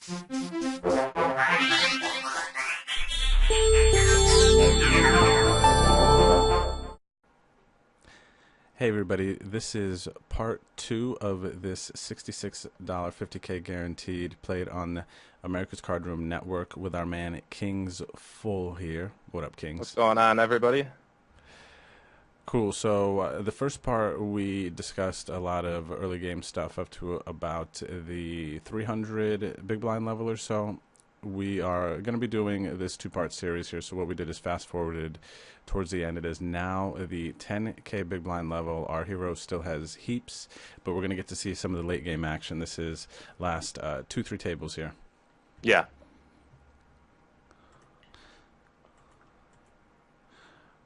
Hey everybody, this is part 2 of this $66 50K guaranteed played on the America's Cardroom network with our man Kings Full here. What up, Kings? What's going on, everybody? Cool. So the first part we discussed a lot of early game stuff up to about the 300 big blind level or so. We are going to be doing this two-part series here. So what we did is fast forwarded towards the end. It is now the 10K big blind level. Our hero still has heaps, but we're going to get to see some of the late game action. This is last 2-3 tables here. Yeah.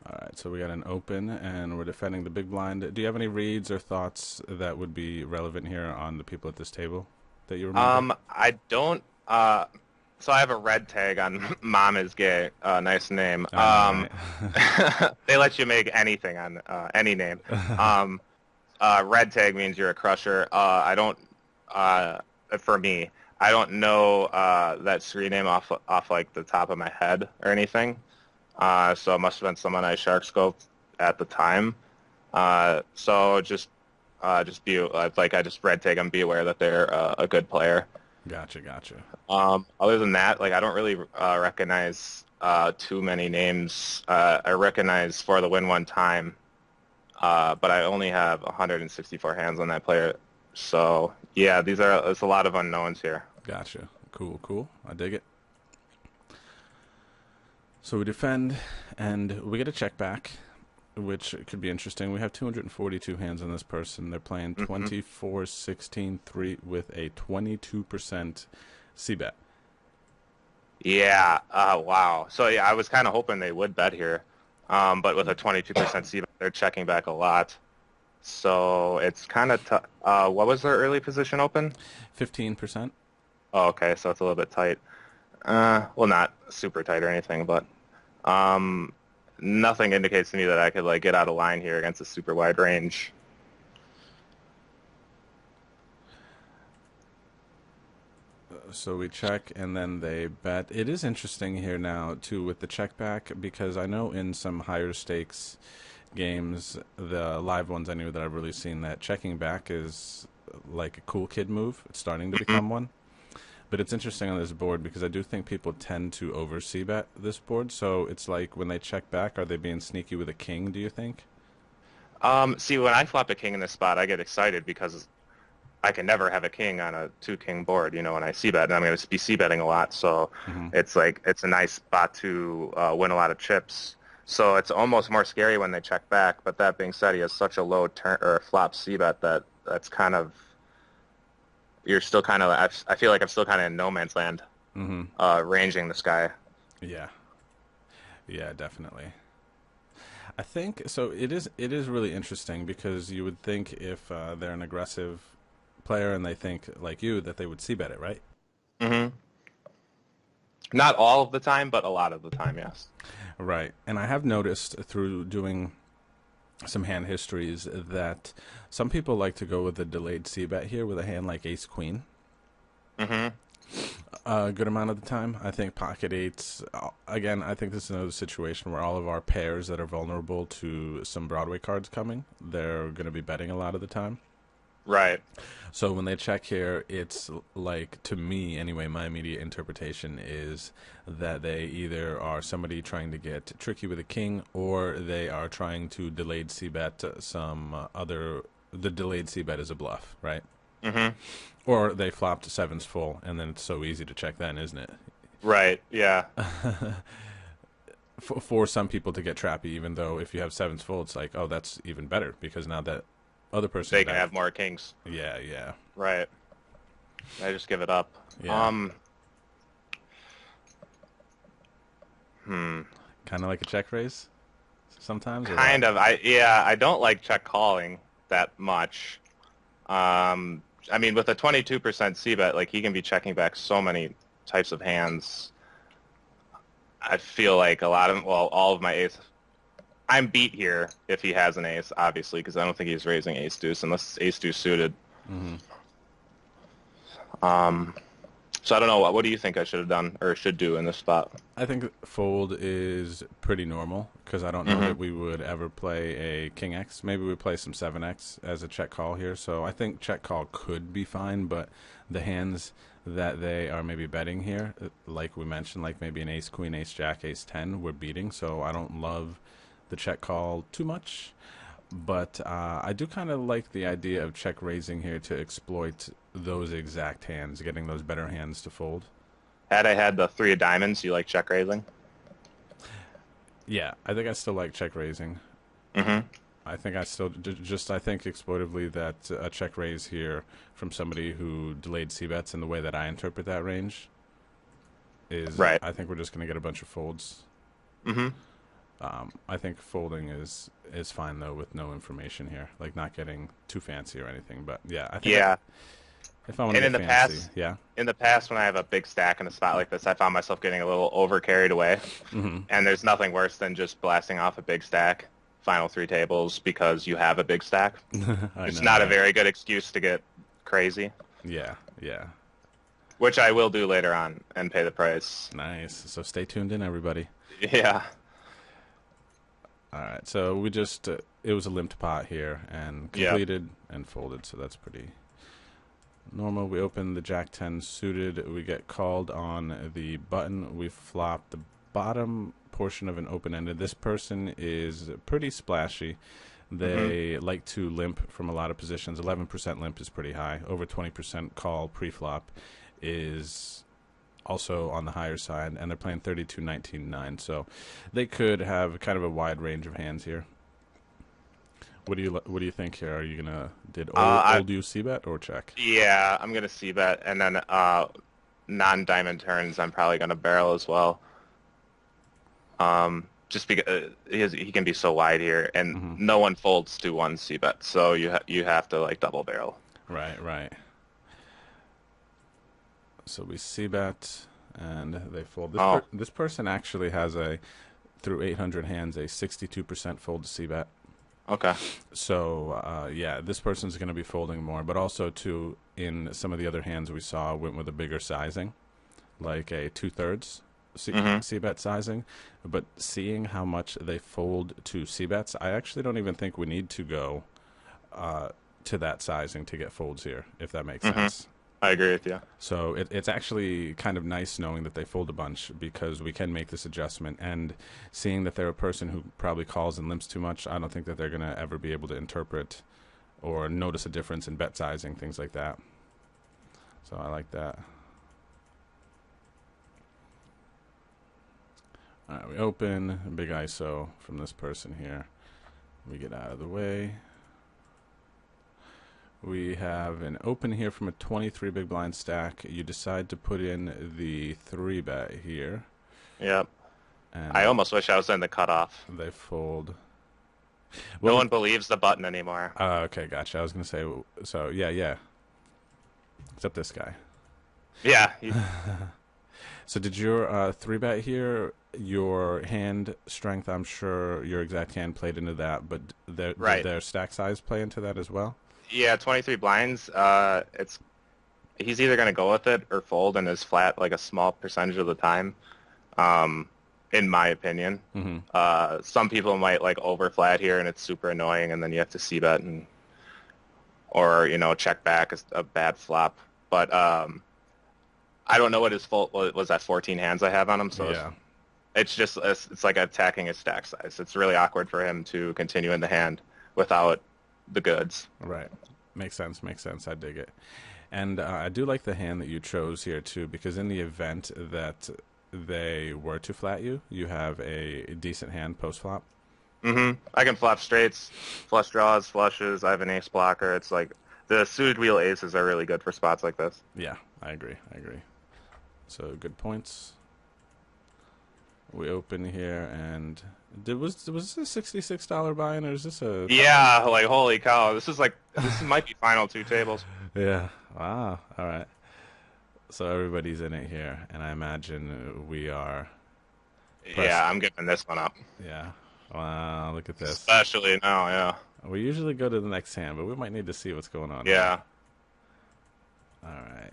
All right, so we got an open, and we're defending the big blind. Do you have any reads or thoughts that would be relevant here on the people at this table that you remember? I don't. So I have a red tag on Mom is Gay. Nice name. Right. They let you make anything on any name. Red tag means you're a crusher. I don't. For me, I don't know that screen name off like the top of my head or anything. So it must have been someone I shark scoped at the time. So just be like I just red tag them. Be aware that they're a good player. Gotcha. Other than that, like I don't really recognize too many names. I recognize For the Win one time, but I only have 164 hands on that player. So yeah, there's a lot of unknowns here. Gotcha. Cool. I dig it. So we defend, and we get a check back, which could be interesting. We have 242 hands on this person. They're playing 24-16-3 with a 22% c-bet. Yeah. Wow. So yeah, I was kind of hoping they would bet here, but with a 22% c-bet, they're checking back a lot. So it's kind of tough. What was their early position open? 15%. Oh, okay. So it's a little bit tight. Well, not super tight or anything, but nothing indicates to me that I could like get out of line here against a super wide range. So we check, and then they bet. It is interesting here now, too, with the check back, because I know in some higher stakes games, the live ones I knew that I've really seen, that checking back is like a cool kid move. It's starting to become one. But it's interesting on this board because I do think people tend to over c-bet this board. So it's like when they check back, are they being sneaky with a king, do you think? See, when I flop a king in this spot, I get excited because I can never have a king on a 2-king board, you know, when I c-bet, and I'm going to be c-betting a lot. So it's like it's a nice spot to win a lot of chips. So it's almost more scary when they check back. But that being said, he has such a low turn or flop c-bet that's kind of you're still kind of, I feel like I'm still kind of in no man's land, ranging this guy. Yeah, definitely. I think so. It is really interesting because you would think if they're an aggressive player and they think like you that they would c-bet it, right? Not all of the time, but a lot of the time, yes. Right. And I have noticed through doing some hand histories that some people like to go with a delayed c-bet here with a hand like ace queen. A good amount of the time. I think pocket eights, again, I think this is another situation where all of our pairs that are vulnerable to some Broadway cards coming, they're going to be betting a lot of the time. Right. So when they check here, it's like, to me anyway, my immediate interpretation is that they either are somebody trying to get tricky with a king, or they are trying to delayed c-bet some other. The delayed c-bet is a bluff, right? Or they flopped sevens full, and then it's so easy to check then, isn't it? Right, yeah. For some people to get trappy, even though if you have sevens full, it's like, oh, that's even better, because now that other person they can have more kings. Yeah. Right. I just give it up. Yeah. Kind of like a check raise sometimes? Kind of. I don't like check calling that much. I mean, with a 22% c-bet, like, he can be checking back so many types of hands. I feel like all of my ace. I'm beat here if he has an ace, obviously, because I don't think he's raising ace-deuce unless it's ace-deuce suited. So I don't know. What do you think I should have done or should do in this spot? I think fold is pretty normal because I don't know Hmm. that we would ever play a King X. Maybe we play some 7X as a check call here. So I think check call could be fine, but the hands that they are maybe betting here, like we mentioned, like maybe an ace queen, ace jack, ace 10, we're beating. So I don't love the check call too much. But I do kind of like the idea of check raising here to exploit those exact hands, getting those better hands to fold. Had I had the 3 of diamonds, you like check raising? Yeah, I think I still like check raising. Hmm. I think I still just I think exploitively that a check raise here from somebody who delayed c bets in the way that I interpret that range is Right. I think we're just going to get a bunch of folds. Hmm. I think folding is fine though with no information here, like not getting too fancy or anything. But yeah, I think Yeah. if I want to And get fancy, yeah. in the past, when I have a big stack in a spot like this, I found myself getting a little over carried away. Hmm. And there's nothing worse than just blasting off a big stack, final 3 tables, because you have a big stack. I It's know, not a right? very good excuse to get crazy, Yeah, yeah. which I will do later on and pay the price. Nice. So stay tuned in, everybody. Yeah. All right. So we just it was a limped pot here and Yeah. completed and folded. So that's pretty normal. We open the Jack 10 suited. We get called on the button. We flop the bottom portion of an open-ended. This person is pretty splashy. Hmm. They like to limp from a lot of positions. 11% limp is pretty high. Over 20% call pre-flop is also on the higher side, and they're playing 32, 19, 9. So they could have kind of a wide range of hands here. What do you think here? Are you gonna did I old you c bet or check? Yeah, I'm gonna see bet, and then non-diamond turns, I'm probably gonna barrel as well. Just because he can be so wide here, and Hmm. no one folds to 1 c bet, so you have to like double barrel. Right, right. So we c bet, and they fold. Oh, This person actually has a through 800 hands a 62% fold to c bet. okay. So yeah, this person's going to be folding more, but also too in some of the other hands we saw went with a bigger sizing, like a 2/3 Hmm. c bet sizing. But seeing how much they fold to c bets, I actually don't even think we need to go to that sizing to get folds here, if that makes Hmm. sense. I agree with you. So it's actually kind of nice knowing that they fold a bunch because we can make this adjustment. And seeing that they're a person who probably calls and limps too much, I don't think that they're going to ever be able to interpret or notice a difference in bet sizing, things like that. So I like that. All right, we open, big ISO from this person here. We get out of the way. We have an open here from a 23 big blind stack. You decide to put in the 3 bet here, Yep. I and almost wish I was in the cutoff. they fold. No Well, one believes the button anymore. okay, gotcha. I was gonna say, so yeah, yeah. Except this guy. Yeah. So did your 3 bet here, your hand strength? I'm sure your exact hand played into that, but did Right. their stack size play into that as well? Yeah, 23 blinds. It's he's either gonna go with it or fold and is flat like a small percentage of the time. In my opinion. Mm-hmm. Some people might like over flat here and it's super annoying, and then you have to c bet and or check back a bad flop. But I don't know what his fault was. That 14 hands I have on him, so Yeah. it's like attacking his stack size. It's really awkward for him to continue in the hand without the goods. Right. Makes sense. Makes sense. I dig it. And I do like the hand that you chose here, too, because in the event that they were to flat you, you have a decent hand post-flop. I can flop straights, flush draws, flushes. I have an ace blocker. It's like the suited wheel aces are really good for spots like this. Yeah, I agree. I agree. So good points. We open here, and was this a $66 buy-in, or is this a... Yeah, like holy cow. This might be final 2 tables. Yeah. Wow. All right. So everybody's in it here, and I imagine we are... Yeah, I'm giving this one up. Yeah. Wow, look at this. Especially now, yeah. We usually go to the next hand, but we might need to see what's going on. Yeah. All right.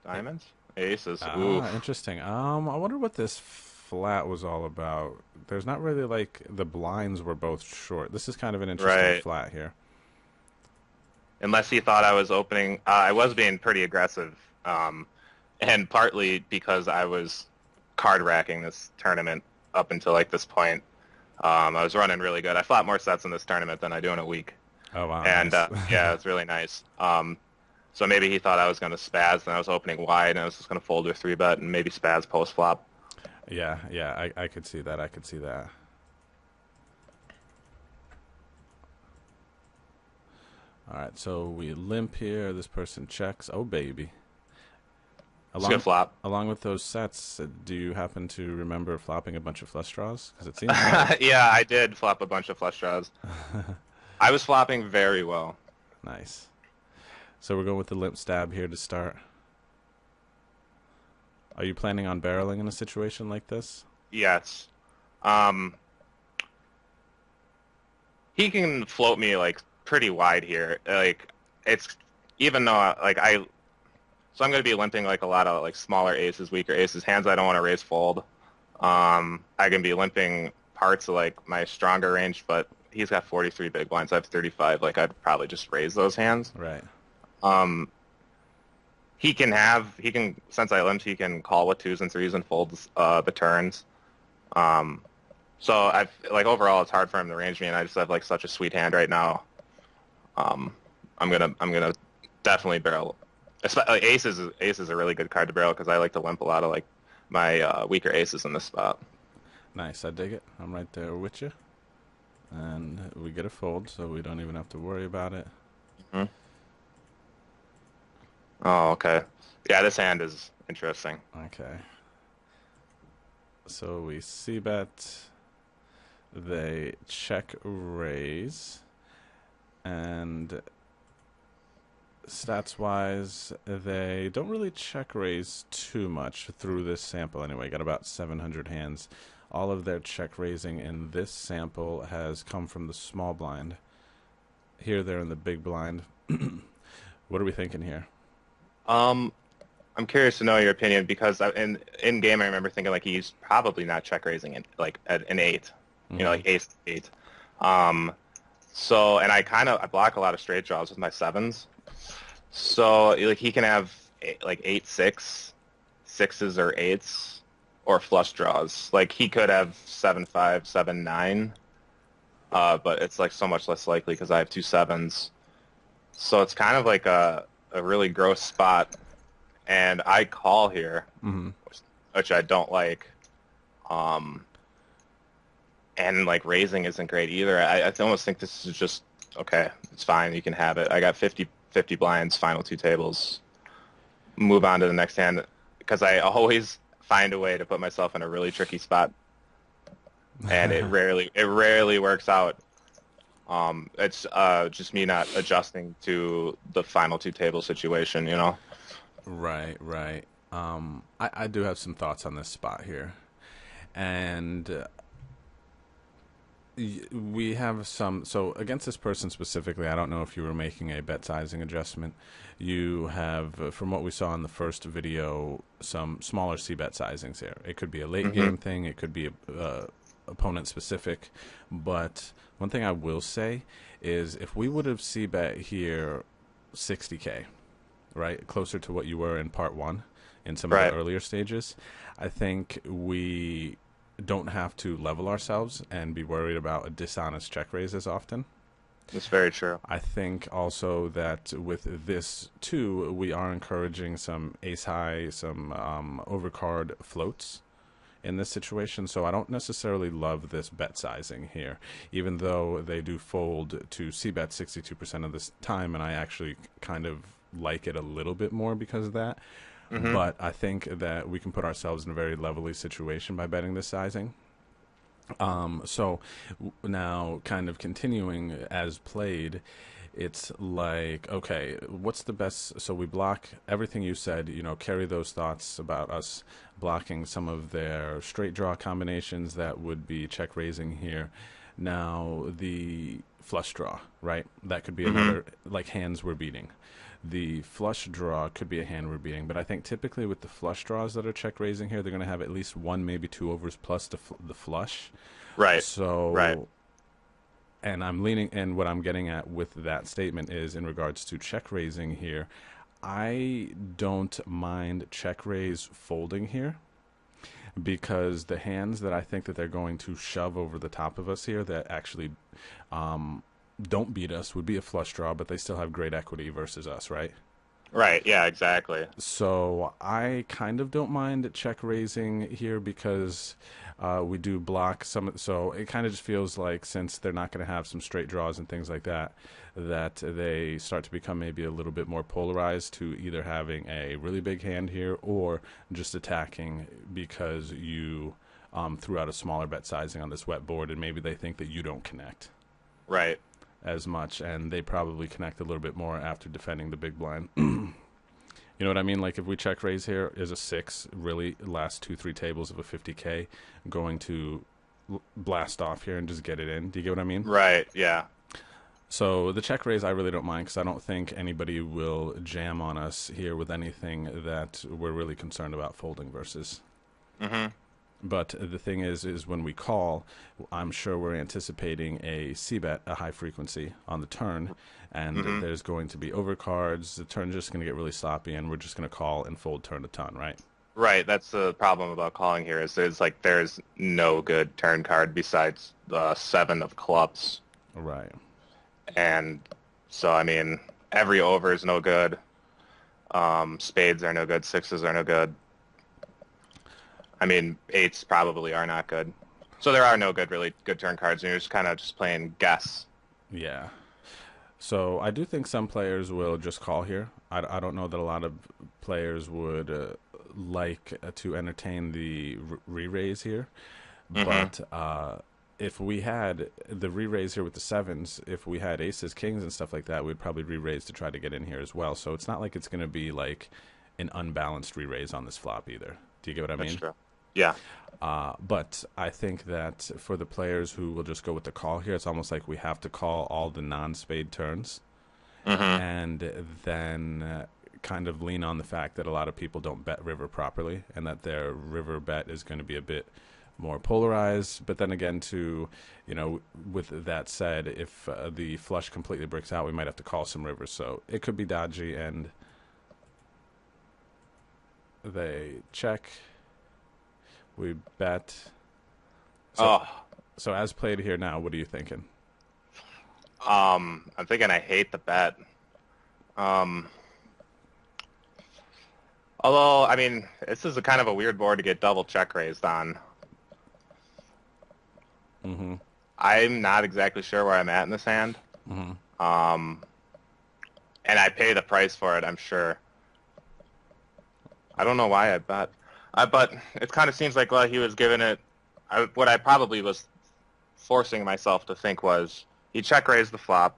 Diamonds? Aces. Ooh. Ah, interesting. I wonder what this flat was all about. There's not really like the blinds were both short. This is kind of an interesting Right. flat here. Unless he thought I was opening. I was being pretty aggressive, and partly because I was card racking this tournament up until like this point. I was running really good. I fought more sets in this tournament than I do in a week, Oh wow, and nice. yeah, it's really nice. So maybe he thought I was going to spaz, and I was opening wide, and I was just going to fold or 3-bet, and maybe spaz post flop. Yeah, yeah, I could see that. I could see that. All right, so we limp here. This person checks. Oh baby. It's good flop. Along with those sets, do you happen to remember flopping a bunch of flush draws? Because it seems like. Yeah, I did flop a bunch of flush draws. I was flopping very well. Nice. So we're going with the limp stab here to start. Are you planning on barreling in a situation like this? Yes. He can float me like pretty wide here. Like it's even though like so I'm going to be limping like a lot of like smaller aces, weaker aces, hands I don't want to raise fold. I can be limping parts of like my stronger range, but he's got 43 big blinds. I have 35. Like I'd probably just raise those hands. Right. He can since I limped, he can call with 2s and 3s and fold the turns. So I've like overall it's hard for him to range me, and I just have like such a sweet hand right now. I'm gonna definitely barrel. Like, ace is a really good card to barrel because I like to limp a lot of like my weaker aces in this spot. Nice, I dig it. I'm right there with you. And we get a fold, so we don't even have to worry about it. Mm-hmm. Oh, okay. Yeah, this hand is interesting. Okay. So we c-bet. They check raise. And stats-wise, they don't really check raise too much through this sample anyway. Got about 700 hands. All of their check raising in this sample has come from the small blind. Here they're in the big blind. What are we thinking here? I'm curious to know your opinion because in game I remember thinking like he's probably not check raising it like at an 8, you know, like ace 8. So and I block a lot of straight draws with my 7s. So like he can have like 8-6, 6s or 8s, or flush draws. Like he could have 7-5, 7-9, but it's like so much less likely because I have 2 7s. So it's kind of like a really gross spot, and I call here, which I don't like. And like raising isn't great either. I almost think this is just okay. It's fine. You can have it. I got 50 blinds, final 2 tables. Move on to the next hand because I always find a way to put myself in a really tricky spot, and it rarely works out. It's just me not adjusting to the final 2 table situation, you know. Right, right. I do have some thoughts on this spot here, and we have some. So against this person specifically, I don't know if you were making a bet sizing adjustment. You have, from what we saw in the first video, some smaller c-bet sizings here. It could be a late game thing. It could be opponent specific. But one thing I will say is if we would have c-bet here 60K, right, closer to what you were in part 1 in some of the earlier stages, I think we don't have to level ourselves and be worried about a dishonest check raise as often. That's very true. I think also that with this too, we are encouraging some ace high, some overcard floats in this situation. So I don't necessarily love this bet sizing here, even though they do fold to c-bet 62% of this time, and I actually kind of like it a little bit more because of that. But I think that we can put ourselves in a very levelly situation by betting this sizing. So now kind of continuing as played, it's like, okay, what's the best? So we block everything you said, you know, carry those thoughts about us blocking some of their straight draw combinations that would be check raising here. Now the flush draw, right? That could be another, like hands we're beating. the flush draw could be a hand we're beating, but I think typically with the flush draws that are check raising here, they're going to have at least one, maybe two overs plus the flush. Right. Right. So, and I'm leaning, and what I'm getting at with that statement is in regards to check raising here, I don't mind check raise folding here, because the hands that I think that they're going to shove over the top of us here that actually don't beat us would be a flush draw, but they still have great equity versus us, right? Right, yeah, exactly. So I kind of don't mind check raising here because we do block some. So it kind of just feels like, since they're not going to have some straight draws and things like that, that they start to become maybe a little bit more polarized to either having a really big hand here or just attacking because you threw out a smaller bet sizing on this wet board, and maybe they think that you don't connect Right. as much, and they probably connect a little bit more after defending the big blind. You know what I mean? Like, if we check raise here, is a 6 really last 2-3 tables of a 50K going to blast off here and just get it in? Do you get what I mean? Right, yeah. So the check raise I really don't mind, because I don't think anybody will jam on us here with anything that we're really concerned about folding versus. Mm-hmm. But the thing is when we call, I'm sure we're anticipating a c-bet, a high frequency on the turn, and there's going to be overcards. The turn's just going to get really sloppy, and we're just going to call and fold turn a ton, right? Right, that's the problem about calling here, is it's like there's no good turn card besides the 7 of clubs. Right. And so, I mean, every over is no good. Spades are no good. 6s are no good. I mean, 8s probably are not good. So there are no good, really good turn cards, and you're just kind of just playing guess. Yeah. So I do think some players will just call here. I don't know that a lot of players would like to entertain the re-raise here. But if we had the re-raise here with the 7s, if we had aces, kings, and stuff like that, we'd probably re-raise to try to get in here as well. So it's not like it's going to be like an unbalanced re-raise on this flop either. Do you get what I mean? That's true. Yeah. But I think that for the players who will just go with the call here, it's almost like we have to call all the non-spade turns and then kind of lean on the fact that a lot of people don't bet river properly, and that their river bet is going to be a bit more polarized. But then again, with that said, if the flush completely breaks out, we might have to call some rivers. So it could be dodgy, and they check. We bet. So as played here now, what are you thinking? I'm thinking I hate the bet. Although, I mean, this is a kind of a weird board to get double check raised on. I'm not exactly sure where I'm at in this hand. And I pay the price for it, I'm sure. I don't know why I bet. But it kind of seems like he was giving it. What I probably was forcing myself to think was he check raised the flop,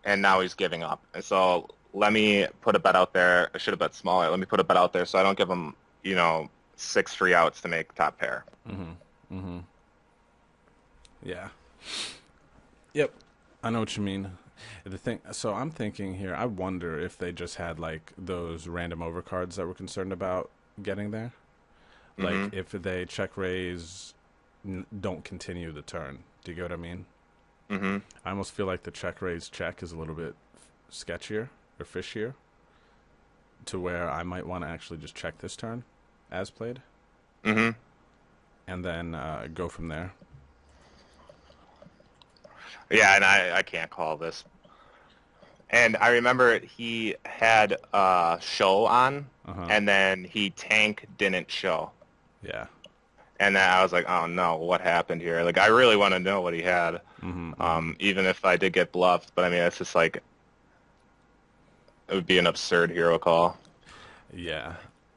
and now he's giving up. And so let me put a bet out there. I should have bet smaller. Let me put a bet out there so I don't give him 6 free outs to make top pair. Yeah. Yep. I know what you mean. So I'm thinking here, I wonder if they just had like those random overcards that we're concerned about getting there. Like if they check raise, don't continue the turn. Do you get what I mean? I almost feel like the check raise check is a little bit sketchier or fishier, to where I might want to actually just check this turn as played, and then go from there. Yeah, and I can't call this. And I remember he had a show on, and then he didn't show. Yeah. And then I was like, oh no, what happened here? Like, I really want to know what he had, even if I did get bluffed. But I mean, it's just like, it would be an absurd hero call. Yeah.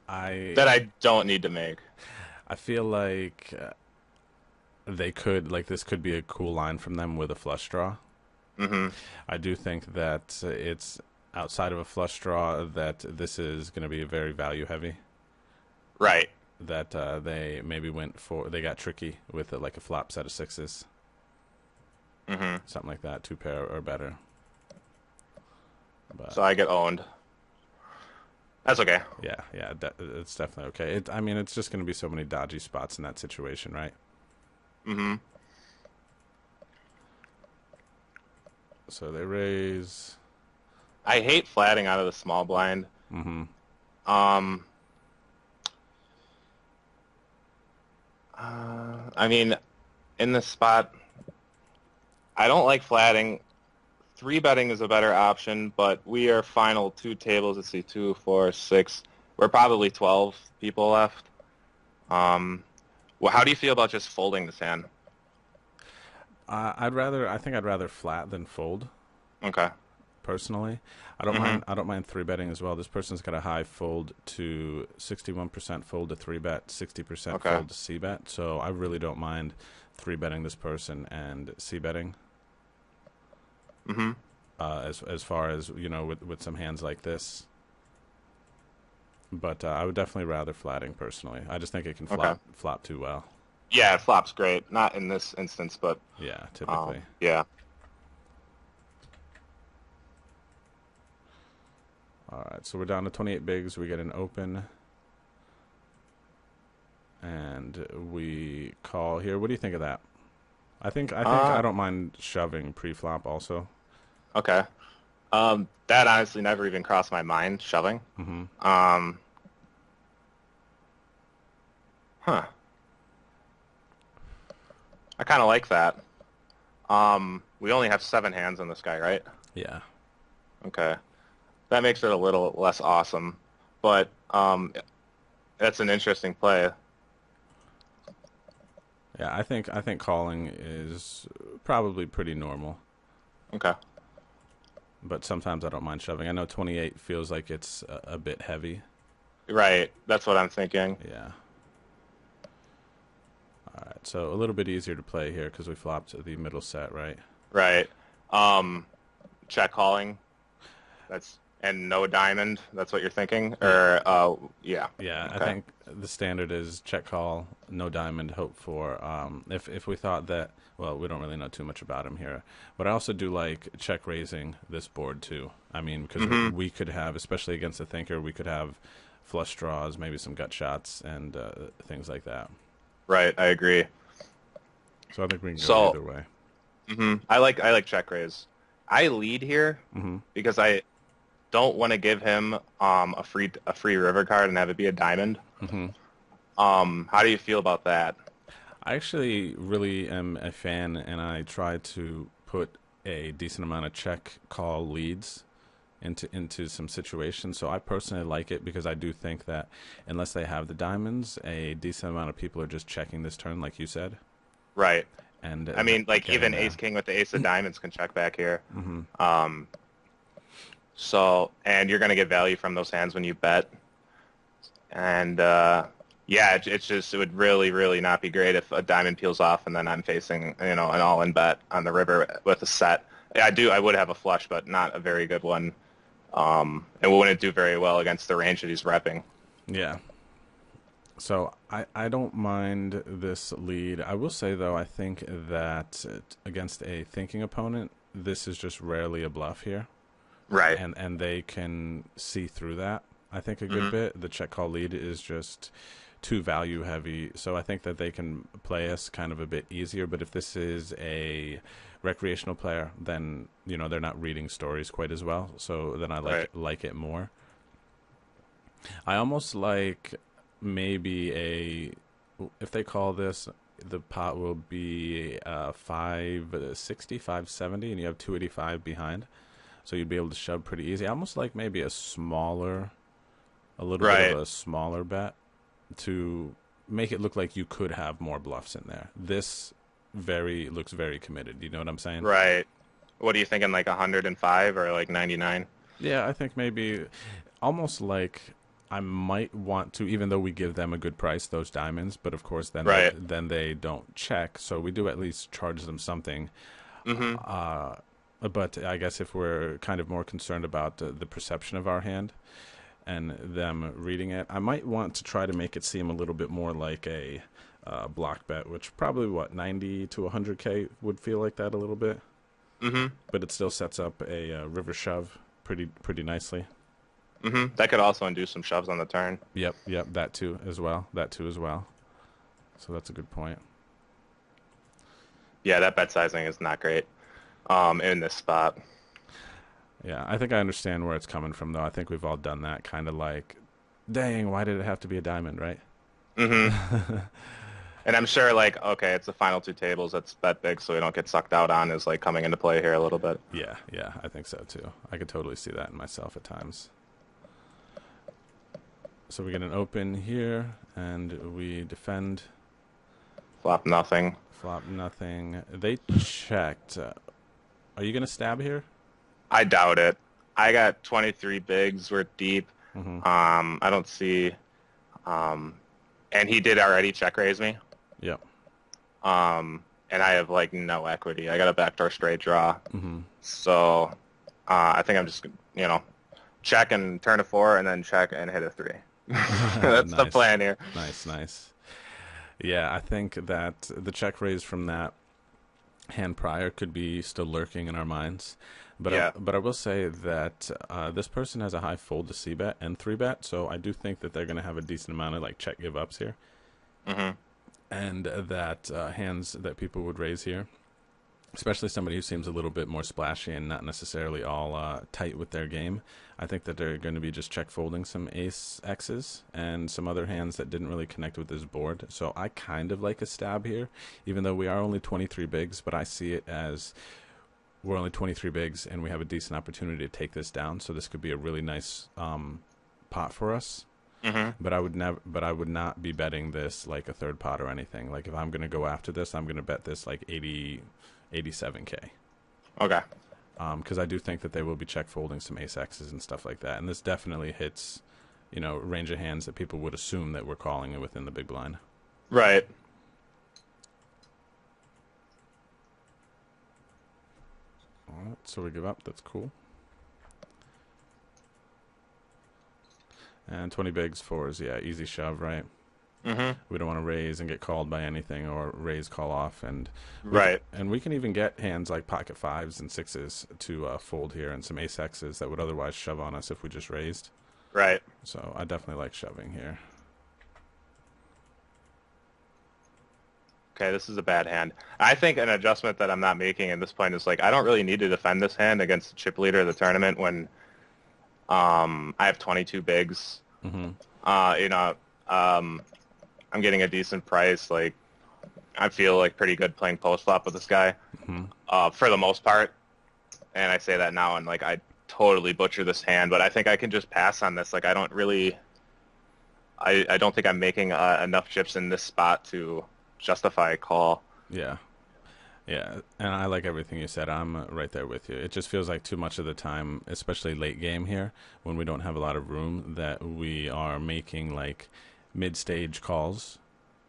That I don't need to make. I feel like they could, like, this could be a cool line from them with a flush draw. I do think that it's outside of a flush draw that this is going to be very value heavy. Right. That they maybe they got tricky with like a flop set of 6s. Something like that, 2 pair or better. But So I get owned. That's okay. yeah, it's definitely okay. I mean, it's just going to be so many dodgy spots in that situation, right? Mm-hmm. So they raise. I hate flatting out of the small blind. Mm-hmm. Um, I mean, in this spot, I don't like flatting. Three betting is a better option, but we are final two tables. Let's see, two, four, six. We're probably 12 people left. Well, how do you feel about just folding this hand? I think I'd rather flat than fold. Okay. Personally, I don't Mm-hmm. mind. I don't mind three betting as well. This person's got a high fold to 61% fold to three bet, 60% Okay. fold to c bet. So I really don't mind three betting this person and c betting. Mm-hmm. As far as with some hands like this. But I would definitely rather flatting personally. I just think it can Okay. flop too well. Yeah, flop's great. Not in this instance, but Yeah, typically. yeah. All right, so we're down to 28 bigs. We get an open, and we call here. What do you think of that? I don't mind shoving pre-flop also. Okay. That honestly never even crossed my mind, shoving. Mm-hmm. Huh. I kind of like that. We only have 7 hands on this guy, right? Yeah. Okay. That makes it a little less awesome, but that's an interesting play. Yeah, I think calling is probably pretty normal, Okay. but sometimes I don't mind shoving. I know 28 feels like it's a bit heavy. Right. That's what I'm thinking. Yeah. All right, so a little bit easier to play here because we flopped the middle set, right? Right. Check calling. And no diamond. That's what you're thinking? Yeah. Or yeah. Yeah, I Okay. think the standard is check call, no diamond, hope for. If we thought that, well, we don't really know too much about him here, but I also do like check raising this board too. I mean, because Mm-hmm. we could have, especially against a thinker, we could have flush draws, maybe some gut shots, and things like that. Right. I agree. So I think we can go So either way. I like check raise. I lead here Hmm. because I don't want to give him a free river card and have it be a diamond. Hmm. How do you feel about that? I actually really am a fan, and I try to put a decent amount of check call leads into some situations. So I personally like it because I do think that unless they have the diamonds, a decent amount of people are just checking this turn, like you said, Right. and I mean, like getting even there. ace king with the ace of diamonds can check back here. Hmm. So and you're gonna get value from those hands when you bet. And yeah, it's just it would really really not be great if a diamond peels off and then I'm facing an all-in bet on the river with a set. I would have a flush, but not a very good one. And we wouldn't do very well against the range that he's repping. Yeah. So I don't mind this lead. I will say though, I think that against a thinking opponent, this is just rarely a bluff here, Right. and they can see through that. I think a good Hmm. bit. The check call lead is just too value heavy, so I think that they can play us kind of a bit easier. But if this is a recreational player, then they're not reading stories quite as well. So then I Right. like it more. I almost like maybe if they call this, the pot will be 560, 570, and you have 285 behind. So you'd be able to shove pretty easy. I almost like maybe a little bit of Right. a smaller bet to make it look like you could have more bluffs in there. This looks very committed. You know what I'm saying? Right. What are you thinking? Like 105 or like 99? Yeah, I think maybe almost like I might want to, even though we give them a good price, those diamonds, but of course Right. then they don't check, so we do at least charge them something. Hmm. Uh, but I guess if we're kind of more concerned about the perception of our hand and them reading it, I might want to try to make it seem a little bit more like a block bet, which probably 90 to 100K would feel like that a little bit, Hmm. but it still sets up a river shove pretty nicely. That could also induce some shoves on the turn. Yep, that too as well. So that's a good point. Yeah, that bet sizing is not great in this spot. Yeah, I think I understand where it's coming from, though. I think we've all done that, kind of like, dang, why did it have to be a diamond, right? And I'm sure, like, okay, it's the final two tables. That's bet big, so we don't get sucked out on is like coming into play here a little bit. Yeah, I think so too. I could totally see that in myself at times. So we get an open here, and we defend. Flop nothing. Flop nothing. They checked. Are you gonna stab here? I doubt it. I got 23 bigs. We're deep. I don't see. And he did already check raise me. Yep. And I have like no equity. I got a backdoor straight draw. So I think I'm just check and turn a 4, and then check and hit a 3. That's the plan here. Nice. Yeah, I think that the check raise from that hand prior could be still lurking in our minds. But yeah. But I will say that this person has a high fold to c-bet and 3-bet, so I do think that they're going to have a decent amount of like check give ups here. And that hands that people would raise here, especially somebody who seems a little bit more splashy and not necessarily all tight with their game, I think that they're going to be just check folding some ace X's and some other hands that didn't really connect with this board. So I kind of like a stab here, even though we are only 23 bigs, but I see it as we're only 23 bigs and we have a decent opportunity to take this down. So this could be a really nice pot for us. But I would not be betting this like a third pot or anything. Like if I'm going to go after this, I'm going to bet this like 87K. Okay. Because I do think that they will be check folding some ace X's and stuff like that. And this definitely hits, range of hands that people would assume that we're calling within the big blind. Right. All right, so we give up. That's cool. And 20 bigs, 4s, yeah, easy shove, right? We don't want to raise and get called by anything, or raise, call off, and we can even get hands like pocket 5s and 6s to fold here, and some ace X's that would otherwise shove on us if we just raised. Right. So I definitely like shoving here. Okay, this is a bad hand. I think an adjustment that I'm not making at this point is like I don't really need to defend this hand against the chip leader of the tournament when I have 22 bigs. I'm getting a decent price. Like, I feel like pretty good playing post flop with this guy for the most part. And I say that now, and like I totally butcher this hand, but I think I can just pass on this. Like, I don't think I'm making enough chips in this spot to justify a call. Yeah, and I like everything you said. I'm right there with you. It just feels like too much of the time, especially late game here, when we don't have a lot of room, that we are making like mid-stage calls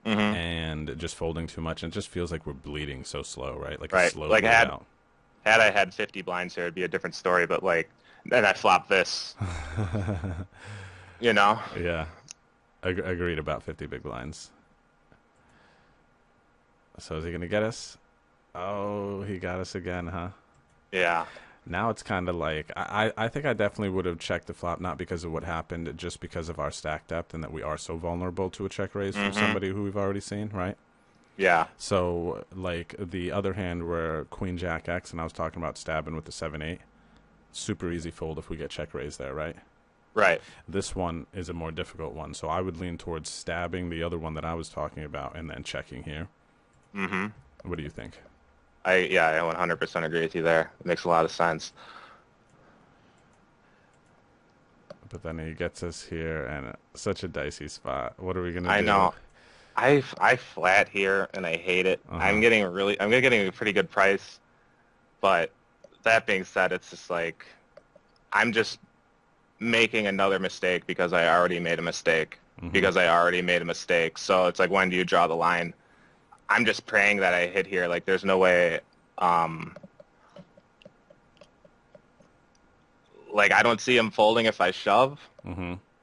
and just folding too much, and it just feels like we're bleeding so slow, right? Like a slow like out. Had I had 50 blinds here, it'd be a different story, but like then I flop this. Yeah, agreed about 50 big blinds. So is he gonna get us? Oh, he got us again, huh? Yeah. Now it's kind of like, I think I definitely would have checked the flop, not because of what happened, just because of our stack depth and that we are so vulnerable to a check raise from somebody who we've already seen, right? Yeah. So, like, the other hand where Queen Jack X, and I was talking about stabbing with the 7-8, super easy fold if we get check raise there, right? Right. This one is a more difficult one, so I would lean towards stabbing the other one that I was talking about and then checking here. What do you think? I 100% agree with you there. It makes a lot of sense. But then he gets us here, and such a dicey spot. What are we gonna do? I know. I flat here, and I hate it. I'm getting a pretty good price, but that being said, it's just like I'm just making another mistake because I already made a mistake. So it's like, when do you draw the line? I'm just praying that I hit here. Like, there's no way. Like, I don't see him folding if I shove,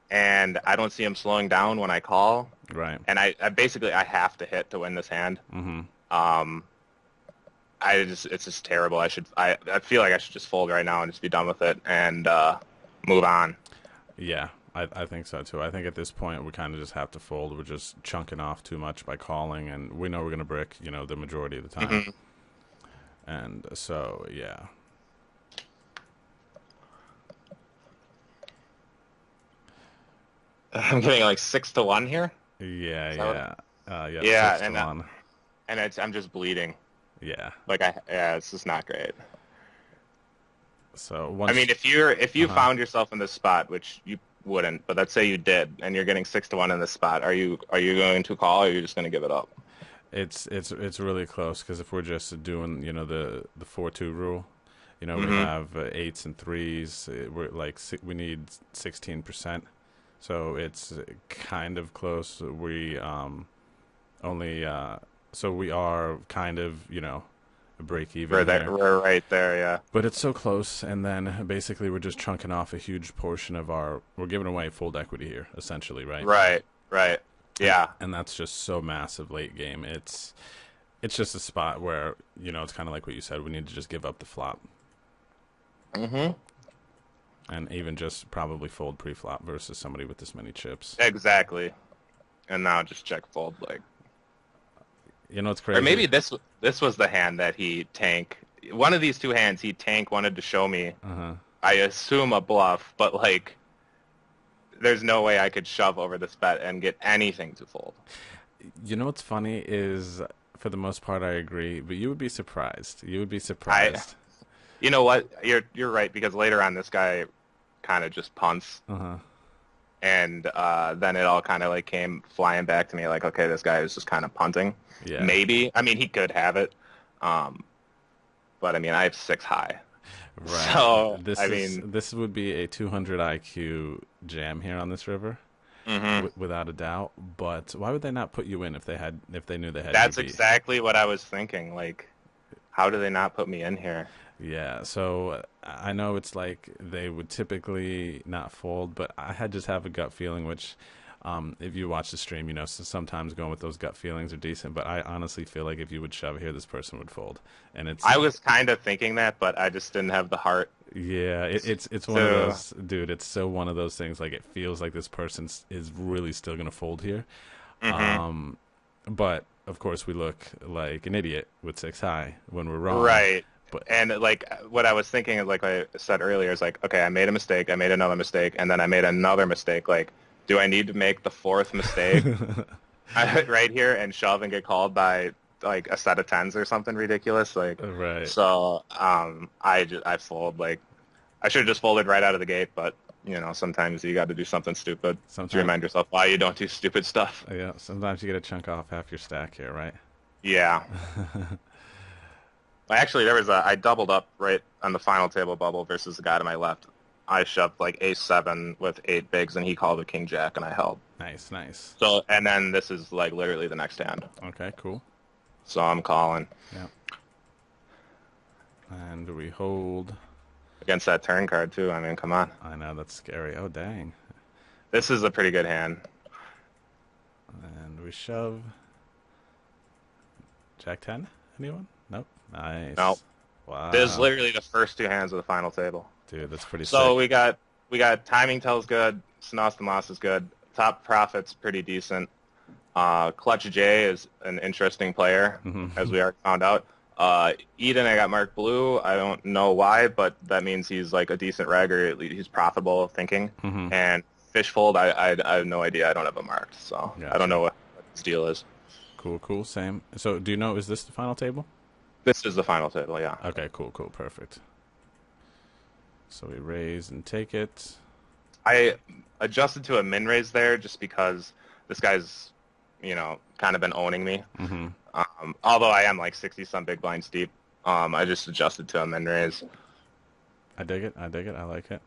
and I don't see him slowing down when I call. Right. And I basically have to hit to win this hand. it's just terrible. I feel like I should just fold right now and just be done with it and move on. Yeah, I think so too. I think at this point we kind of just have to fold. We're just chunking off too much by calling, and we know we're going to brick, the majority of the time. Hmm. And so, yeah. I'm getting like 6-1 here. Yeah, Is that what yeah. Yeah, Yeah, 6-1. and I'm just bleeding. Yeah. Like it's just not great. So I once, mean, if you uh-huh. found yourself in this spot, which you wouldn't, but let's say you did, and you're getting 6-1 in this spot, are you going to call, or are you just going to give it up? It's really close because if we're just doing, the 4-2 rule, we Hmm. have eights and threes. We're like we need 16%. So it's kind of close. We only so we are kind of, break even here. We're right there, yeah. But it's so close, and then basically we're just chunking off a huge portion of we're giving away full equity here, essentially, right? Right, right, And yeah. and that's just so massive late game. It's just a spot where, it's kind of like what you said, we need to just give up the flop Hmm. and even just probably fold pre-flop versus somebody with this many chips. Exactly. And now just check fold, like, It's or crazy. maybe this was the hand that he tank. One of these two hands he tank wanted to show me. Uh-huh. I assume a bluff, but like, there's no way I could shove over this bet and get anything to fold. What's funny is, for the most part, I agree, but you would be surprised. You would be I, surprised. you know what? You're right, because later on this guy kind of just punts, Uh-huh. and then it all kind of like came flying back to me, like, okay, this guy is just kind of punting. Yeah. Maybe, I mean, he could have it, um, but I mean, I have 6 high, Right. so This I is mean, this would be a 200 IQ jam here on this river, hmm without a doubt. But why would they not put you in if they knew they had you that's beat? exactly what I was thinking. Like, how do they not put me in here? Yeah. So I know it's like they would typically not fold, but I had just have a gut feeling, which, if you watch the stream, sometimes going with those gut feelings are decent. But I honestly feel like if you would shove here, this person would fold, and it's I was kind of thinking that, but I just didn't have the heart. yeah, it's one of So, those, dude. It's so one of those things. Like it feels like this person is really still gonna fold here. hmm Um, but of course we look like an idiot with 6 high when we're wrong. right. But And like what I was thinking, like I said earlier, is like, okay, I made a mistake, I made another mistake, and then I made another mistake. Like, do I need to make the fourth mistake right here and shove and get called by like a set of tens or something ridiculous? Like, right. so I fold. Like, I should have just folded right out of the gate, but sometimes you got to do something stupid to Sometimes, remind yourself why you don't do stupid stuff. yeah. Sometimes you get to chunk off half your stack here, right? Yeah. Actually, I doubled up right on the final table bubble versus the guy to my left. I shoved like ace 7 with 8 bigs, and he called a king jack, and I held. Nice, nice. So, and then this is like literally the next hand. Okay, cool. So I'm calling Yeah. And we hold. against that turn card too. I mean, come on. I know that's scary. Oh dang. This is a pretty good hand. And we shove. Jack 10? Anyone? Nope. No, Nice. this is Wow. literally the first 2 hands of the final table. Dude, that's pretty So sick. we got timing tells good. Snos is good. Top profit's pretty decent. Clutch J is an interesting player, as Hmm. we already found out. Eden, I got marked blue. I don't know why, but that means he's like a decent reg, or at least he's profitable thinking. Hmm. And Fishfold, I have no idea. I don't have him marked, so I don't Gotcha. know what his deal is. Cool, cool. Same. So, do you know, is this the final table? This is the final table, yeah. Okay, cool, cool. Perfect. So we raise and take it. I adjusted to a min raise there just because this guy's, kind of been owning me. Hmm. Although I am like 60 some big blinds deep, I just adjusted to a min raise. I dig it. I dig it. I like it.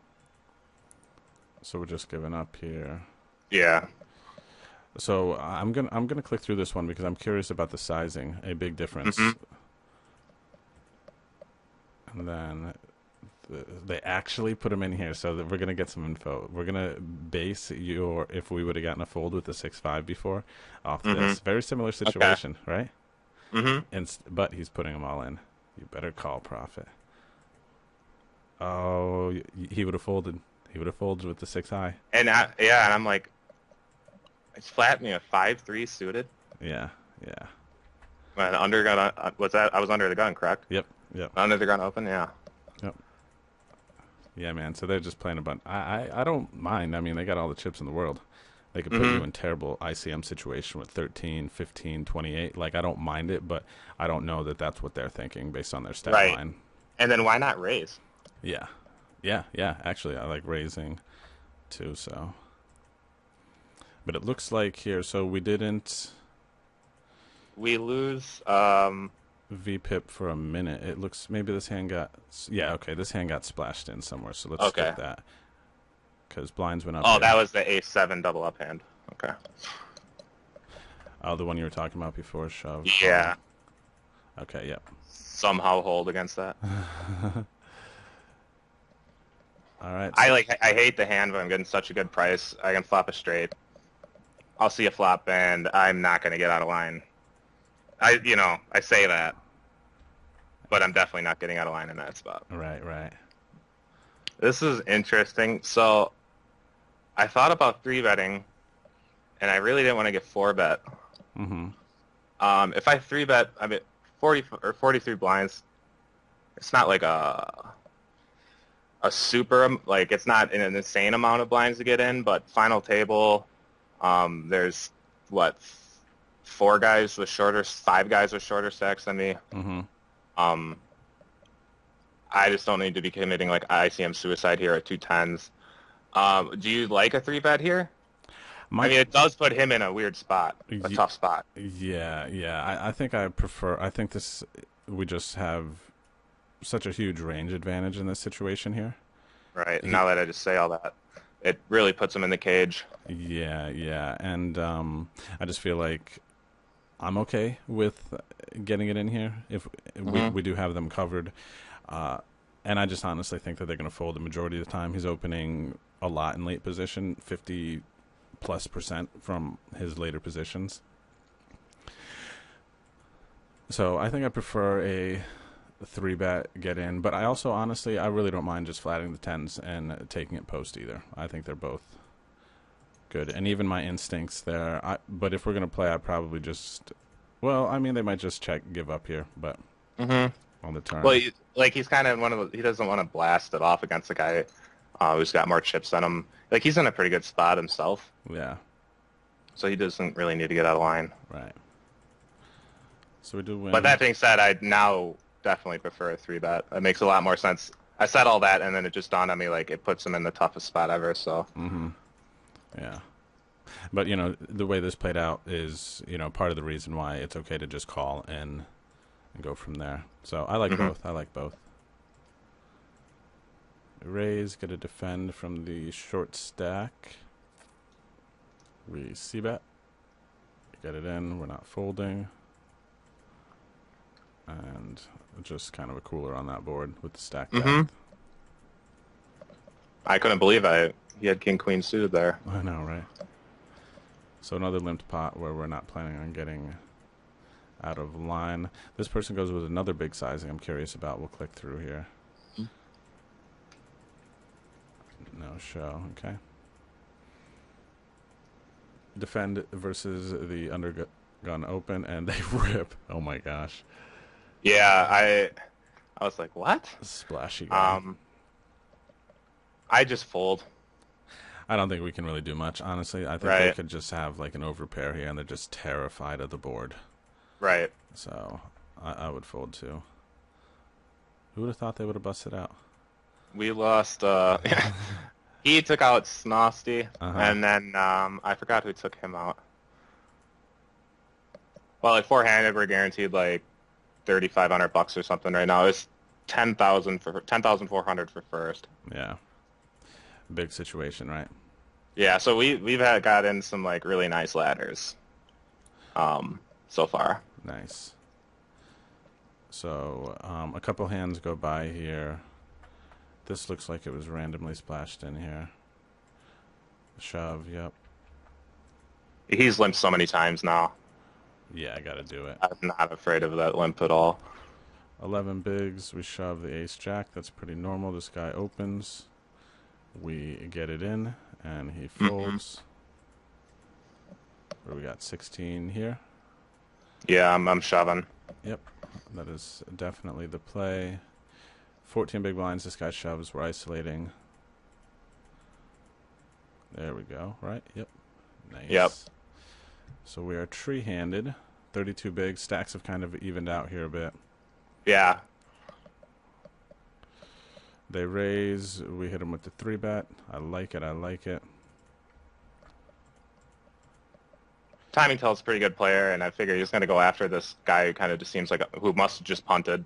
So we're just giving up here. Yeah. So I'm gonna click through this one because I'm curious about the sizing. A big difference. Hmm. And then they actually put them in here, so that we're gonna get some info. We're gonna base your if we would have gotten a fold with the 6-5 before off Hmm. this. Very similar Okay. situation, right? Hmm. But he's putting them all in. You better call profit. Oh, he would have folded. He would have folded with the 6 high. And and I'm like, it's flat me a 5-3 suited. Yeah, yeah. When under gun, what's that? I was under the gun, correct? Yep, yep. Under the gun open, yeah. Yep. Yeah, man. So they're just playing a bunch. I don't mind. I mean, they got all the chips in the world. They could put you in terrible ICM situation with 13, 15, 28. Like, I don't mind it, but I don't know that that's what they're thinking based on their stat line. And then why not raise? Yeah. Yeah, yeah. Actually, I like raising too, so. But it looks like here, so we didn't. We lose VPIP for a minute. It looks, maybe this hand got, yeah, okay, this hand got splashed in somewhere, so let's skip that. Because blinds went up. Oh, that was the A7 double up hand. Okay. Oh, the one you were talking about before, shove. Yeah. Okay, yep. Somehow hold against that. All right. So I hate the hand, but I'm getting such a good price. I can flop a straight. I'll see a flop, and I'm not going to get out of line. I say that, but I'm definitely not getting out of line in that spot. Right, right. This is interesting. So I thought about 3-betting, and I really didn't want to get 4-bet. Mm-hmm. If I 3-bet, I mean 40 or 43 blinds. It's not like a super, like, it's not an insane amount of blinds to get in, but final table, there's what, 5 guys with shorter stacks than me. Mm-hmm. I just don't need to be committing like ICM suicide here at 2 10s. Do you like a 3-bet here? I mean, it does put him in a weird spot, a tough spot. Yeah, yeah. I think I prefer. I think we just have such a huge range advantage in this situation here. Right. Now that I just say all that, it really puts him in the cage. Yeah, yeah. And I just feel like I'm okay with getting it in here if we do have them covered. And I just honestly think that they're going to fold the majority of the time. He's opening a lot in late position, 50+% from his later positions. So I think I prefer a 3-bet get in, but I also honestly I really don't mind just flatting the 10s and taking it post either. I think they're both good, and even my instincts there. But if we're gonna play, I'd probably just. Well, I mean, they might just give up here, but on the turn. Well, he's kind of he doesn't want to blast it off against a guy who's got more chips than him. Like, he's in a pretty good spot himself. Yeah. So he doesn't really need to get out of line. Right. So we do win. But that being said, I now definitely prefer a 3-bet. It makes a lot more sense. I said all that, and then it just dawned on me, like, it puts him in the toughest spot ever, so. Yeah. But, the way this played out is, part of the reason why it's okay to just call and go from there. So I like both. I like both. Raise, get a defend from the short stack. We c-bet. Get it in. We're not folding. And just kind of a cooler on that board with the stack depth. I couldn't believe he had king-queen suited there. I know, right? So another limped pot where we're not planning on getting out of line. This person goes with another big sizing I'm curious about. We'll click through here. No show, okay. Defend versus the undergun open, and they rip. Oh my gosh. Yeah, I was like, what? Splashy guy. I just fold. I don't think we can really do much, honestly. I think they could just have like an overpair here, and they're just terrified of the board. Right. So I would fold too. Who would have thought they would have busted out? We lost. He took out Snosty, and then I forgot who took him out. Well, like 4-handed, we're guaranteed like $3,500 or something right now. It's 10,400 for first. Yeah. Big situation, right? Yeah. So we've got in some like really nice ladders. So far. Nice. So a couple hands go by here. This looks like it was randomly splashed in here. Shove, yep. He's limped so many times now. Yeah, I gotta do it. I'm not afraid of that limp at all. 11 bigs. We shove the ace jack. That's pretty normal. This guy opens. We get it in, and he folds. What do we got? 16 here. Yeah, I'm shoving. Yep, that is definitely the play. 14 big blinds. This guy shoves. We're isolating. There we go. Right? Yep. Nice. Yep. So we are tree-handed. 32 big. Stacks have kind of evened out here a bit. Yeah. They raise. We hit them with the 3-bet. I like it. I like it. Timing tells a pretty good player, and I figure he's going to go after this guy who kind of just seems like who must have just punted.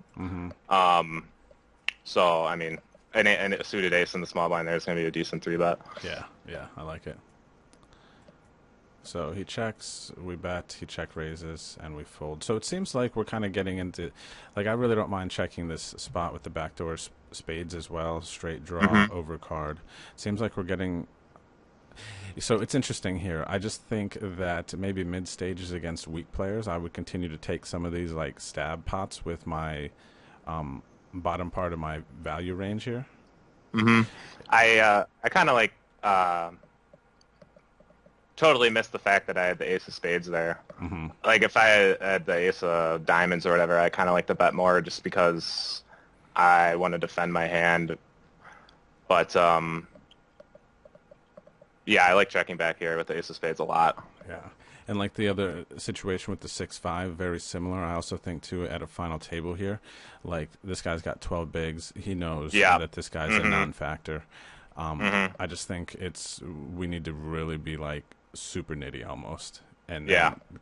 So, I mean, and a suited ace in the small blind there is going to be a decent 3-bet. Yeah, I like it. So he checks, we bet, he check raises, and we fold. So it seems like we're kind of getting into, like, I really don't mind checking this spot with the backdoor spades as well, straight draw, over card. Seems like we're getting, so it's interesting here. I just think that maybe mid stages against weak players, I would continue to take some of these, like, stab pots with my bottom part of my value range here. I kind of like totally missed the fact that I had the ace of spades there. Like if I had the ace of diamonds or whatever, I kind of like to bet more just because I want to defend my hand. But yeah, I like checking back here with the ace of spades a lot. Yeah. And like the other situation with the 6-5, very similar. I also think, too, at a final table here, like this guy's got 12 bigs. He knows that this guy's a non-factor. I just think we need to really be like super nitty almost, and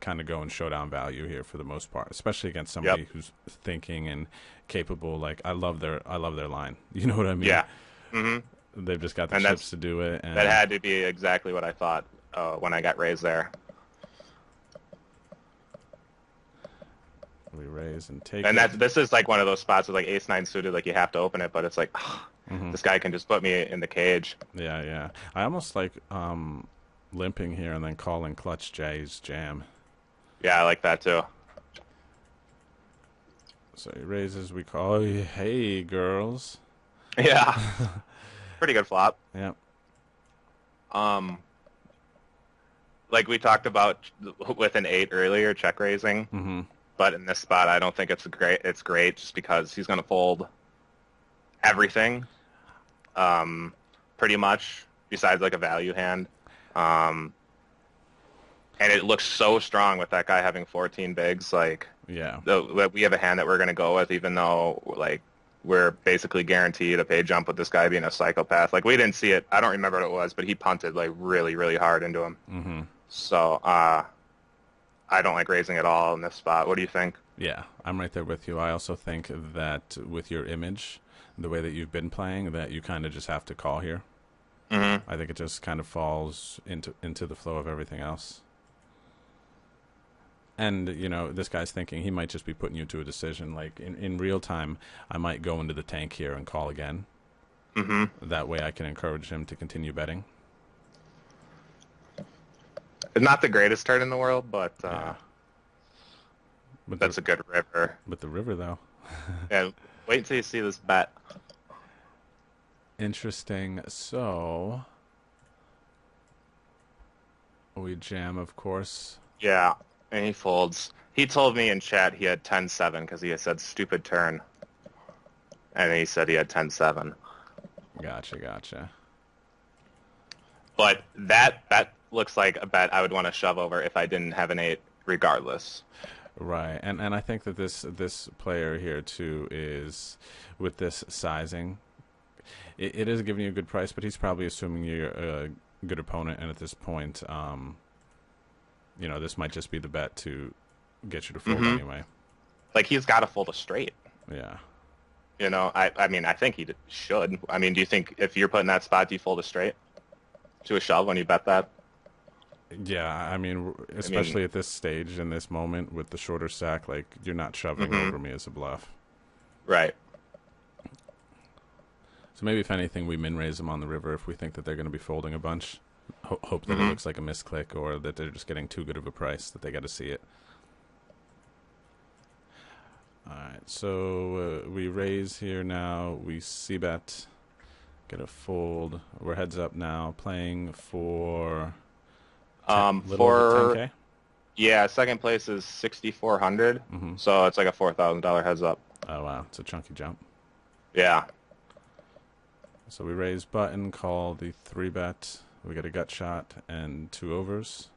kind of go and showdown value here for the most part, especially against somebody who's thinking and capable. Like I love their line. You know what I mean? Yeah. They've just got the chips to do it. And that had to be exactly what I thought when I got raised there. We raise and take and it. this is like one of those spots with like ace-9 suited, like you have to open it, but it's like this guy can just put me in the cage. Yeah. I almost like limping here and then calling clutch Jay's jam. Yeah, I like that too. So he raises, we call, hey girls. Yeah. Pretty good flop. Yep. Like we talked about with an 8 earlier, check raising. But in this spot, I don't think it's great. It's great just because he's going to fold everything, pretty much, besides like a value hand. And it looks so strong with that guy having 14 bigs. Like, we have a hand that we're going to go with, even though like we're basically guaranteed a pay jump with this guy being a psychopath. Like we didn't see it. I don't remember what it was, but he punted like really, really hard into him. So, I don't like raising at all in this spot. What do you think? Yeah, I'm right there with you. I also think that with your image, the way that you've been playing, that you kind of just have to call here. I think it just kind of falls into the flow of everything else. And, you know, this guy's thinking he might just be putting you to a decision. Like, in real time, I might go into the tank here and call again. That way I can encourage him to continue betting. Not the greatest turn in the world, but that's a good river. But the river, though. Yeah, wait until you see this bet. Interesting. So, we jam, of course. Yeah, and he folds. He told me in chat he had 10-7 because he had said stupid turn. And he said he had 10-7. Gotcha. But that looks like a bet I would want to shove over if I didn't have an 8 regardless. Right, and I think that this player here too is, with this sizing, it is giving you a good price, but he's probably assuming you're a good opponent, and at this point, you know, this might just be the bet to get you to fold anyway. Like he's got to fold a straight. Yeah. You know, I mean, I think he should. I mean, do you think if you're put in that spot, do you fold a straight to a shove when you bet that? Yeah, I mean, especially at this stage, in this moment, with the shorter stack, like, you're not shoving over me as a bluff. Right. So maybe, if anything, we min-raise them on the river if we think that they're going to be folding a bunch. Hope that it looks like a misclick, or that they're just getting too good of a price that they got to see it. All right, so we raise here now. We c-bet, get a fold. We're heads up now, playing for little over For 10K. yeah, second place is 6,400, Mm-hmm. so it's like a $4,000 heads up. Oh wow, it's a chunky jump. Yeah. So we raise button, call the 3-bet. We get a gut shot and 2 overs.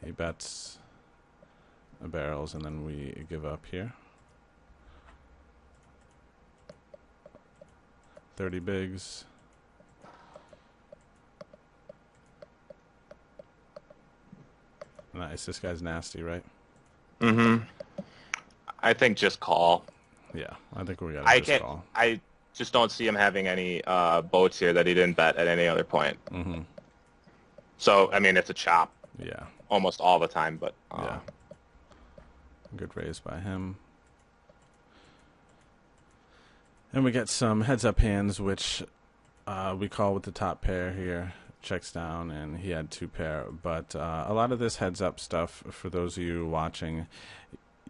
He bets the barrels, and then we give up here. 30 bigs. Nice. This guy's nasty, right? Mm-hmm. I think just call. Yeah, I think we got to just call. I just don't see him having any boats here that he didn't bet at any other point. Mm-hmm. So, I mean, it's a chop Yeah. almost all the time, but... Yeah. Good raise by him. And we get some heads-up hands, which we call with the top pair here. Checks down, and he had 2 pair. But a lot of this heads-up stuff, for those of you watching,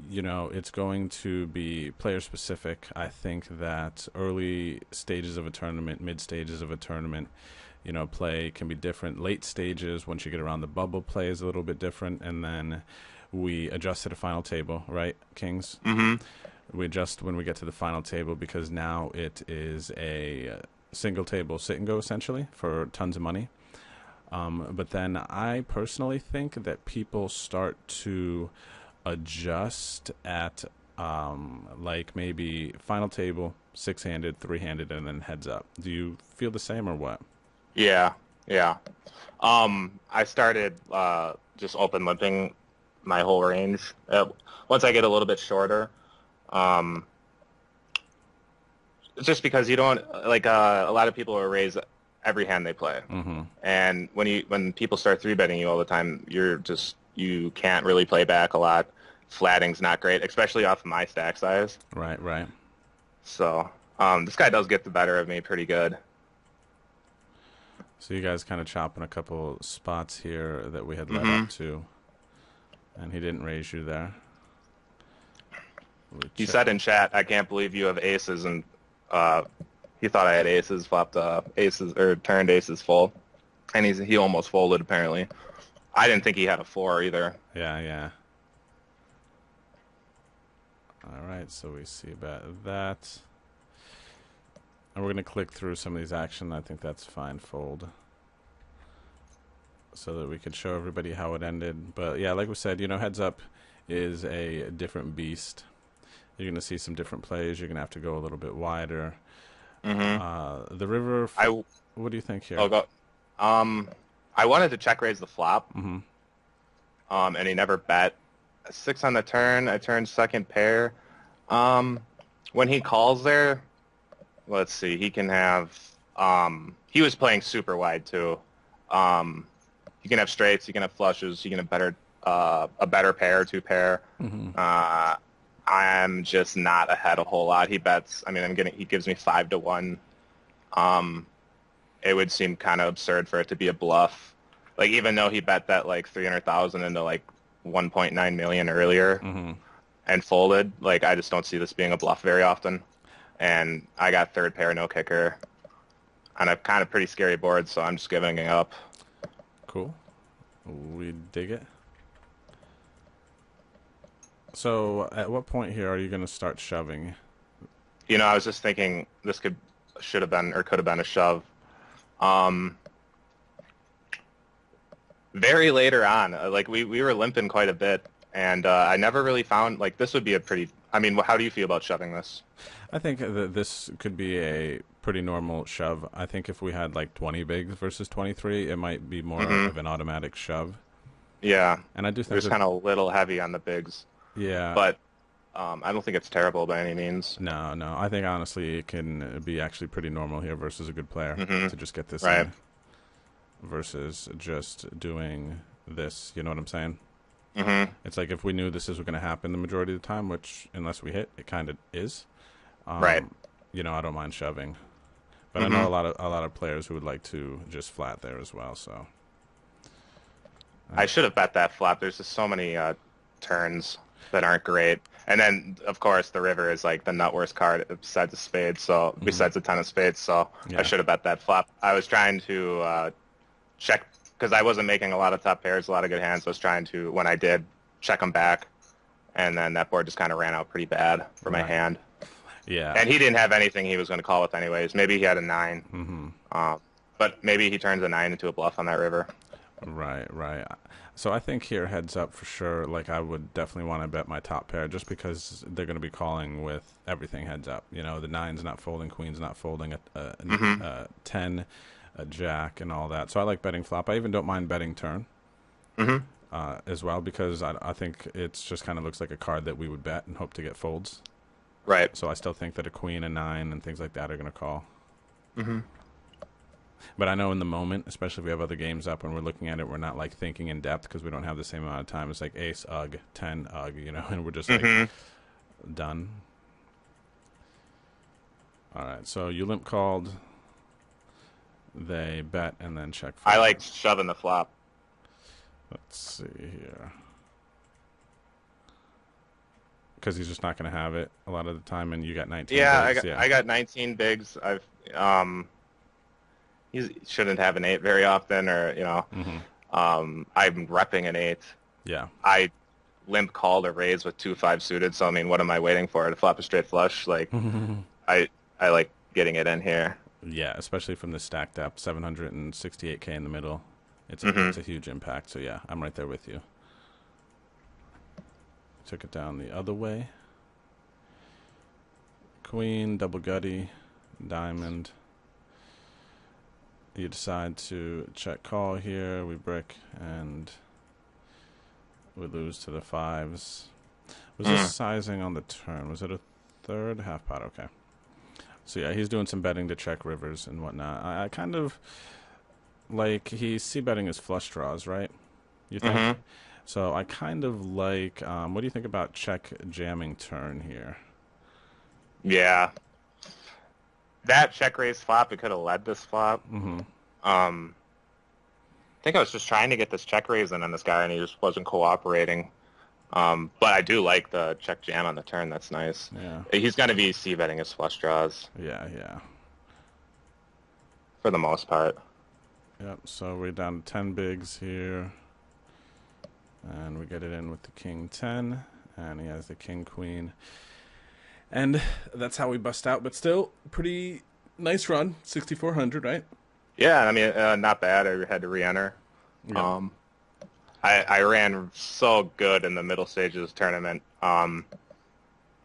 you know, it's going to be player-specific. I think that early stages of a tournament, mid stages of a tournament, you know, play can be different. Late stages, once you get around the bubble, play is a little bit different. And then we adjust to the final table, right, Kings? Mm-hmm. We adjust when we get to the final table because now it is a single table sit and go, essentially, for tons of money. But then I personally think that people start to adjust at like maybe final table, 6-handed, 3-handed, and then heads up. Do you feel the same or what? Yeah. I started just open limping my whole range. Once I get a little bit shorter, just because you don't like a lot of people will raise every hand they play, and when people start 3-betting you all the time, you can't really play back a lot. Flatting's not great, especially off of my stack size. Right. So this guy does get the better of me pretty good. So you guys kind of chopping a couple spots here that we had led up to, and he didn't raise you there. He said in chat, "I can't believe you have aces," and he thought I had aces, flopped aces or turned aces full, and he almost folded apparently. I didn't think he had a 4 either. Yeah. All right, so we see about that. And we're going to click through some of these action. I think that's fine, fold. So that we could show everybody how it ended. But yeah, like we said, you know, heads up is a different beast. You're going to see some different plays. You're going to have to go a little bit wider. The river, what do you think here? I wanted to check raise the flop. And he never bet. 6 on the turn. I turned second pair. When he calls there, let's see, he can have, he was playing super wide too. You can have straights, you can have flushes, you can have a better pair, 2 pair. I'm just not ahead a whole lot. He bets, he gives me 5-1. It would seem kind of absurd for it to be a bluff. Like, even though he bet that like 300,000 into like 1.9 million earlier and folded, like, I just don't see this being a bluff very often. And I got third pair, no kicker, on a kind of pretty scary board, so I'm just giving it up. Cool. We dig it. So at what point here are you going to start shoving? You know, I was just thinking this could have been a shove. Very later on, like we were limping quite a bit, and I never really found, like, this would be a pretty, how do you feel about shoving this? I think that this could be a pretty normal shove. I think if we had like 20 bigs versus 23, it might be more of an automatic shove. Yeah. And I do think it's kind of a little heavy on the bigs. Yeah. But I don't think it's terrible by any means. No. I think honestly it can be actually pretty normal here versus a good player to just get this in versus just doing this. You know what I'm saying? It's like if we knew this is going to happen the majority of the time, which unless we hit, it kind of is. You know, I don't mind shoving, but I know a lot of players who would like to just flat there as well. So I should have bet that flop. There's just so many turns that aren't great. And then, of course, the river is like the nut worst card besides the spades. So besides the 10 of spades. So I Yeah. should have bet that flop. I was trying to check because I wasn't making a lot of top pairs, a lot of good hands. I was trying to, when I did, check them back. And then that board just kind of ran out pretty bad for my hand. Yeah. And he didn't have anything he was going to call with anyways. Maybe he had a 9. But maybe he turns a 9 into a bluff on that river. Right, right. So I think here heads up for sure. Like I would definitely want to bet my top pair just because they're going to be calling with everything heads up. You know, the 9's not folding, queen's not folding, a 10, a jack, and all that. So I like betting flop. I even don't mind betting turn as well because I think it's just kind of looks like a card that we would bet and hope to get folds. Right. So I still think that a queen, a 9, and things like that are going to call. But I know in the moment, especially if we have other games up and we're looking at it, we're not like thinking in depth because we don't have the same amount of time. It's like ace, ugh, 10, ugh, you know, and we're just like done. All right, so you limp called. They bet and then check. I like shoving the flop. Let's see here. Because he's just not going to have it a lot of the time, and you got 19 bigs. I got 19 bigs. He shouldn't have an 8 very often, or I'm repping an 8. Yeah. I limp called a raise with 2-5 suited. So I mean, what am I waiting for? To flop a straight flush? Like, I like getting it in here. Yeah, especially from the stacked up 768K in the middle. It's a huge impact. So yeah, I'm right there with you. Took it down the other way. Queen, double gutty, diamond. You decide to check call here. We brick and we lose to the 5s. Was this sizing on the turn? Was it a third? Half pot, okay. So yeah, he's doing some betting to check rivers and whatnot. I kind of like he's c-betting his flush draws, right? You think? So I kind of like, what do you think about check jamming turn here? Yeah. That check raise flop, it could have led this flop. I think I was just trying to get this check raise in on this guy, and he just wasn't cooperating. But I do like the check jam on the turn. That's nice. Yeah. He's going to be c-betting his flush draws. Yeah, yeah. For the most part. Yep, so we're down to 10 bigs here. And we get it in with the king 10. And he has the king queen. And that's how we bust out. But still, pretty nice run. 6,400, right? Yeah, I mean, not bad. I had to re-enter. Yep. I ran so good in the middle stages of the tournament, where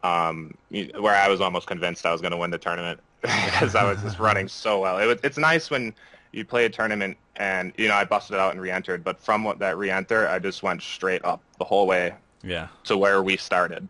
I was almost convinced I was going to win the tournament because I was just running so well. It's nice when you play a tournament and, I busted out and re-entered, but from that re-enter, I just went straight up the whole way to where we started.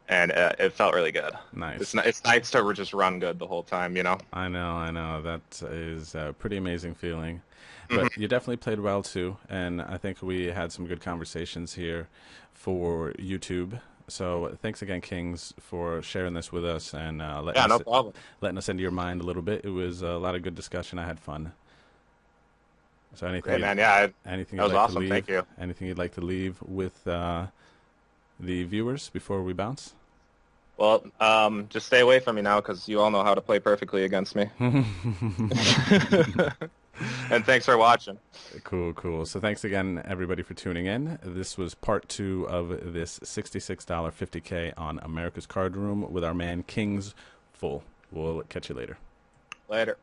And it felt really good. Nice. It's nice to just run good the whole time, I know. That is a pretty amazing feeling. But you definitely played well, too. And I think we had some good conversations here for YouTube. So thanks again, Kings, for sharing this with us and no problem. Letting us into your mind a little bit. It was a lot of good discussion. I had fun. So anything, anything that was awesome. Leave, Thank you. Anything you'd like to leave with the viewers before we bounce? Well, just stay away from me now because you all know how to play perfectly against me. And thanks for watching. Cool. So thanks again, everybody, for tuning in. This was part 2 of this $66 50K on America's Cardroom with our man, XKINGsFULLx. We'll catch you later. Later.